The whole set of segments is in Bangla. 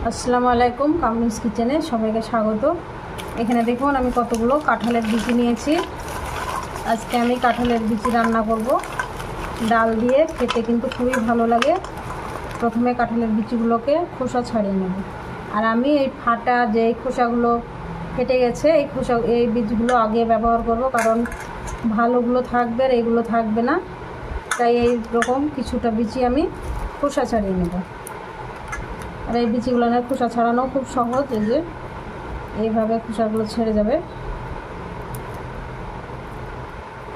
আসসালামু আলাইকুম, কামরুস কিচেনে সবাইকে স্বাগত। এখানে দেখুন আমি কতগুলো কাঁঠালের বিচি নিয়েছি। আজকে আমি কাঁঠালের বিচি রান্না করব ডাল দিয়ে। খেতে কিন্তু খুবই ভালো লাগে। প্রথমে কাঁঠালের বিচিগুলোকে খোসা ছাড়িয়ে নেব। আর আমি এই ফাটা যে খোসাগুলো কেটে গেছে এই বীজগুলো আগে ব্যবহার করব, কারণ ভালোগুলো থাকবে আর এইগুলো থাকবে না। তাই এই রকম কিছুটা বিচি আমি খোসা ছাড়িয়ে নেব। আর এই বিচিগুলো খোসা ছাড়ানো খুব সহজ। এই যে এইভাবে খোসাগুলো ছেড়ে যাবে।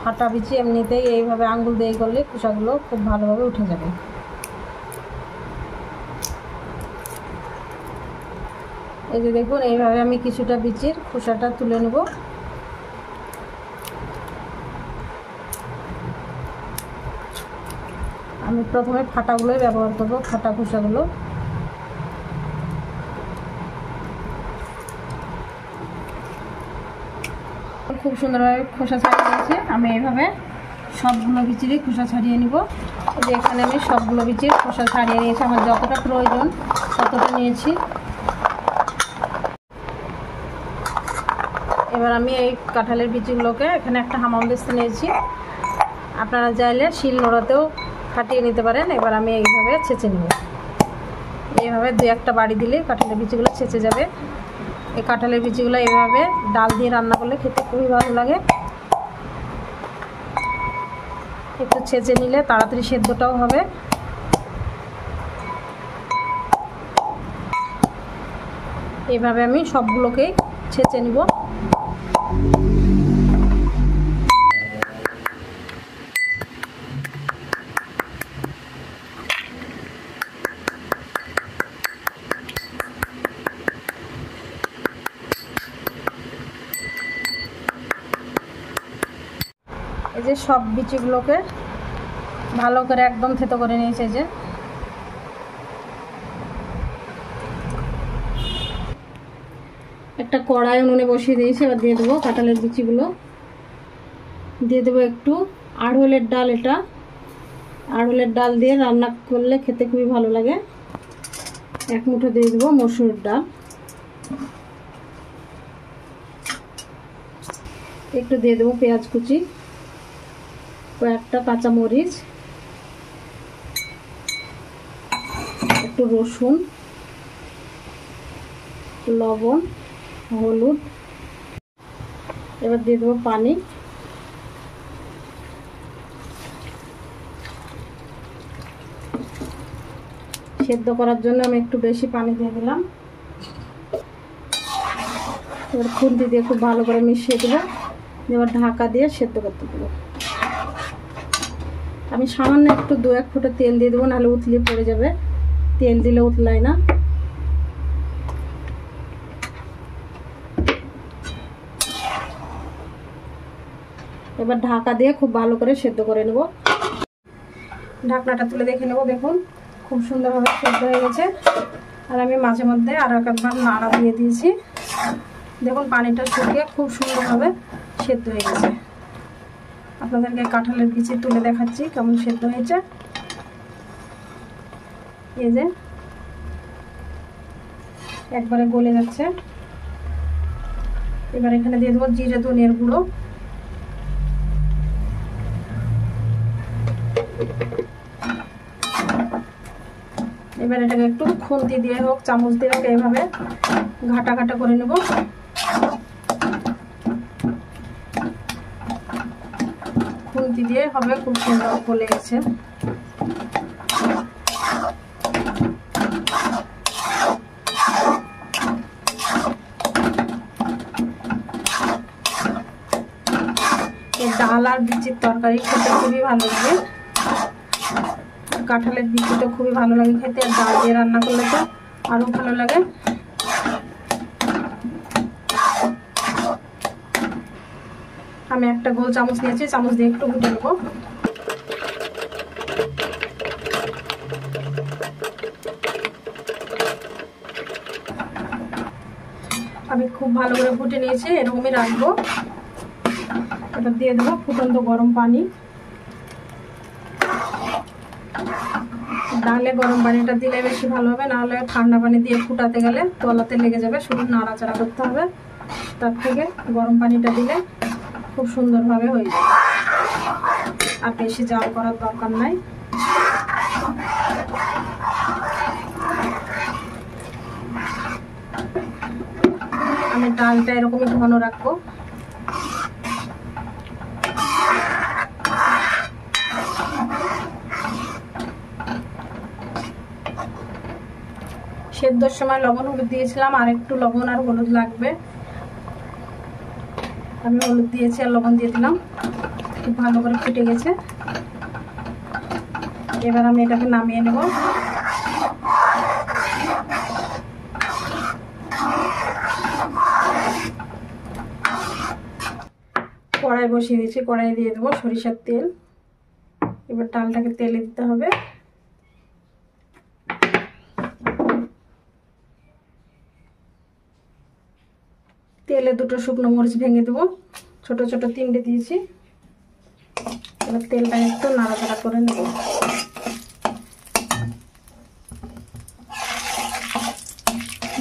ফাটা বিচি এমনিতেই এইভাবে আঙ্গুল দিয়ে করলে খোসাগুলো খুব ভালোভাবে উঠে যাবে। এই যে দেখুন এইভাবে আমি কিছুটা বিচির খোসাটা তুলে নেব। আমি প্রথমে ফাটাগুলোই ব্যবহার করব, ফাটা খোসাগুলো। খুব সুন্দরভাবে খোসা ছাড়িয়ে নিয়েছি। আমি এইভাবে সবগুলো বিচিরই খোসা ছাড়িয়ে নিব। যে এখানে আমি সবগুলো বিচির খোসা ছাড়িয়ে নিয়েছি, আমার যতটা প্রয়োজন ততটা নিয়েছি। এবার আমি এই কাঁঠালের বিচিগুলোকে এখানে একটা হামানদিস্তা নিয়েছি। আপনারা চাইলে শিল নোড়াতেও ফাটিয়ে নিতে পারেন। এবার আমি এইভাবে ছেঁচে নেব। এইভাবে দুই একটা বাড়ি দিলে কাঁঠালের বিচিগুলো ছেঁচে যাবে। এই কাঁঠালের বিচিগুলো এইভাবে ডাল দিয়ে রান্না করলে খেতে খুবই ভালো লাগে। একটু ছেঁচে নিলে তাড়াতাড়ি সেদ্ধটাও হবে। এইভাবে আমি সবগুলোকেই ছেঁচে নিব। এই যে সব বিচিগুলোকে ভালো করে একদম থেতো করে নিয়েছে। যে একটা কড়াই উনুনে বসিয়ে দিয়েছি। এবার দিয়ে দেবো কাঁঠালের বিচিগুলো। দিয়ে দেবো একটু আড়হলের ডাল। এটা আড়হলের ডাল দিয়ে রান্না করলে খেতে খুবই ভালো লাগে। এক মুঠো দিয়ে দেবো মসুর ডাল। একটু দিয়ে দেবো পেঁয়াজ কুচি, কয়েকটা কাঁচামরিচ, একটু রসুন, লবণ, হলুদ। এবার দিয়ে দেবো পানি। সেদ্ধ করার জন্য আমি একটু বেশি পানি দিয়ে দিলাম। এবার খুন্তি দিয়ে খুব ভালো করে মিশিয়ে দেবো। এবার ঢাকা দিয়ে সেদ্ধ করতে দেবো। আমি সামান্য একটু 2-1 ফোঁটা তেল দিয়ে দেবো, নাহলে উতলিয়ে পড়ে যাবে। তেল দিলে উতলায় না। এবার ঢাকা দিয়ে খুব ভালো করে সেদ্ধ করে নেব। ঢাকনাটা তুলে দেখে নেব। দেখুন খুব সুন্দরভাবে সেদ্ধ হয়ে গেছে। আর আমি মাঝে মধ্যে আর একবার নাড়া দিয়ে দিয়েছি। দেখুন পানিটা শুকিয়ে খুব সুন্দরভাবে সেদ্ধ হয়ে গেছে। আপনাদেরকে কাঁঠালের বিচি তুলে দেখাচ্ছি কেমন সেদ্ধ হয়েছে। এই যে একবারে গলে যাচ্ছে। এবার এখানে দিয়ে দেবো জিরে ধনিয়ার গুঁড়ো। এবার এটাকে একটু খুন্তি দিয়ে হোক চামচ দিয়ে হোক এইভাবে ঘাটা ঘাটা করে নেব। খুন্তি দিয়ে হবে, খুব সুন্দর গলে গেছে। এই ডাল আর বিচির তরকারি খেতে খুবই ভালো লাগে। কাঁঠালের বিচিটা খুবই ভালো লাগে খেতে। আর ডাল দিয়ে রান্না করলে তো আরো ভালো লাগে। আমি একটা গোল চামচ নিয়েছি, চামচ দিয়ে একটু ঘুটে নেব। আমি খুব ভালো করে ঘুটে নিয়েছি, এরকমই রাখবো। এবার দিয়ে দেবো ফুটন্ত গরম পানি। ডালে গরম পানিটা দিলে বেশি ভালো হবে, নাহলে ঠান্ডা পানি দিয়ে ফুটাতে গেলে তলাতে লেগে যাবে, শুধু নাড়াচাড়া করতে হবে। তার থেকে গরম পানিটা দিলে খুব সুন্দরভাবে হয়ে যাবে, আর বেশি জাল করার দরকার নাই। আমি ডালটা এরকমই ঘন রাখবো। সেদ্ধর সময় লবণ হলুদ দিয়েছিলাম, আর একটু লবণ আর হলুদ লাগবে। আমি হলুদ দিয়েছি আর লবণ দিয়ে দিলাম, খুব ভালো করে ফুটে গেছে। এবার আমি এটাকে নামিয়ে নেব। কড়াই বসিয়ে দিয়েছি, কড়াই দিয়ে দেবো সরিষার তেল। এবার ডালটাকে তেলে দিতে হবে। তেলে দুটো শুকনো মরিচ ভেঙে দেবো, ছোট ছোট 3টে দিয়েছি। এবার তেলটা একটু নাড়াচাড়া করে নেব।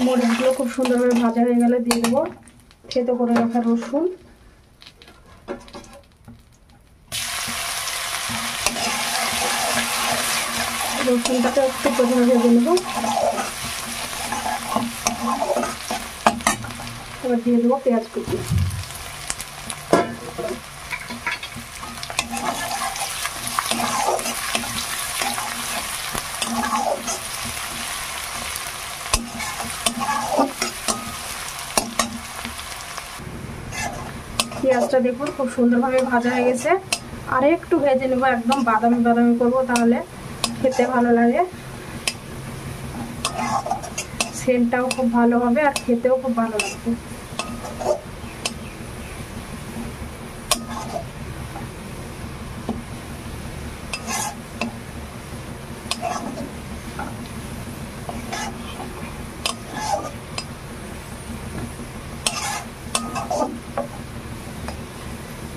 মরিচগুলো খুব সুন্দরভাবে ভাজা হয়ে গেলে দিয়ে দেবো থেতো করে রাখা রসুন। রসুনটাকে একটু প্রথমে ভেজে নেব। এবার দিয়ে দেবো পেঁয়াজ কুচি। পেঁয়াজটা দেখুন খুব সুন্দরভাবে ভাজা হয়ে গেছে, আর একটু ভেজে নেব, একদম বাদামি বাদামি করবো, তাহলে খেতে ভালো লাগে। সেন্টটাও খুব ভালো হবে আর খেতেও খুব ভালো লাগবে।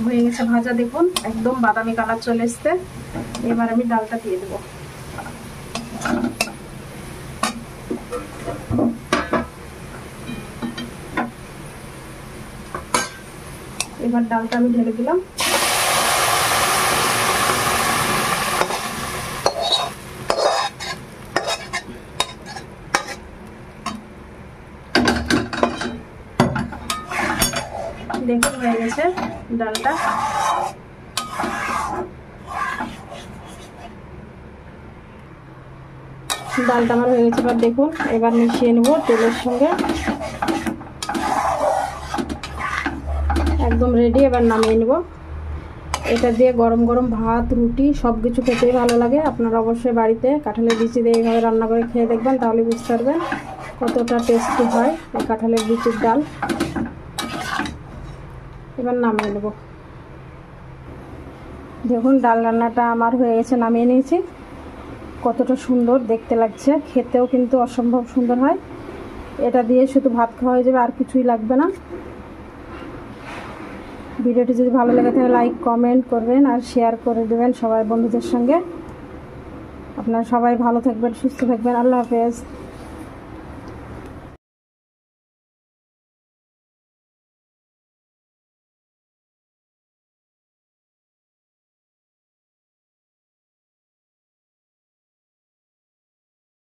হয়ে গেছে ভাজা, দেখুন একদম বাদামি কালার চলে এসছে। এবার আমি ডালটা দিয়ে দেবো। এবার ডালটা আমি ঢেলে দিলাম। দেখুন হয়ে গেছে ডালটা। ডালটা আমার হয়ে গেছে। এবার দেখুন, এবার মিশিয়ে নেব তেলের সঙ্গে। একদম রেডি। এবার নামিয়ে নেব। এটা দিয়ে গরম গরম ভাত, রুটি সব কিছু খেতেই ভালো লাগে। আপনারা অবশ্যই বাড়িতে কাঁঠালের বিচি দিয়ে এইভাবে রান্না করে খেয়ে দেখবেন, তাহলে বুঝতে পারবেন কতটা টেস্টি হয় এই কাঁঠালের বিচির ডাল। এবার নামিয়ে নেব। দেখুন ডাল রান্নাটা আমার হয়ে গেছে, নামিয়ে নিয়েছি। কতটা সুন্দর দেখতে লাগছে, খেতেও কিন্তু অসম্ভব সুন্দর হয়। এটা দিয়ে শুধু ভাত খাওয়া হয়ে যাবে, আর কিছুই লাগবে না। ভিডিওটি যদি ভালো লাগে তাহলে লাইক কমেন্ট করবেন আর শেয়ার করে দেবেন সবাই বন্ধুদের সঙ্গে। আপনারা সবাই ভালো থাকবেন, সুস্থ থাকবেন। আল্লাহ হাফেজ।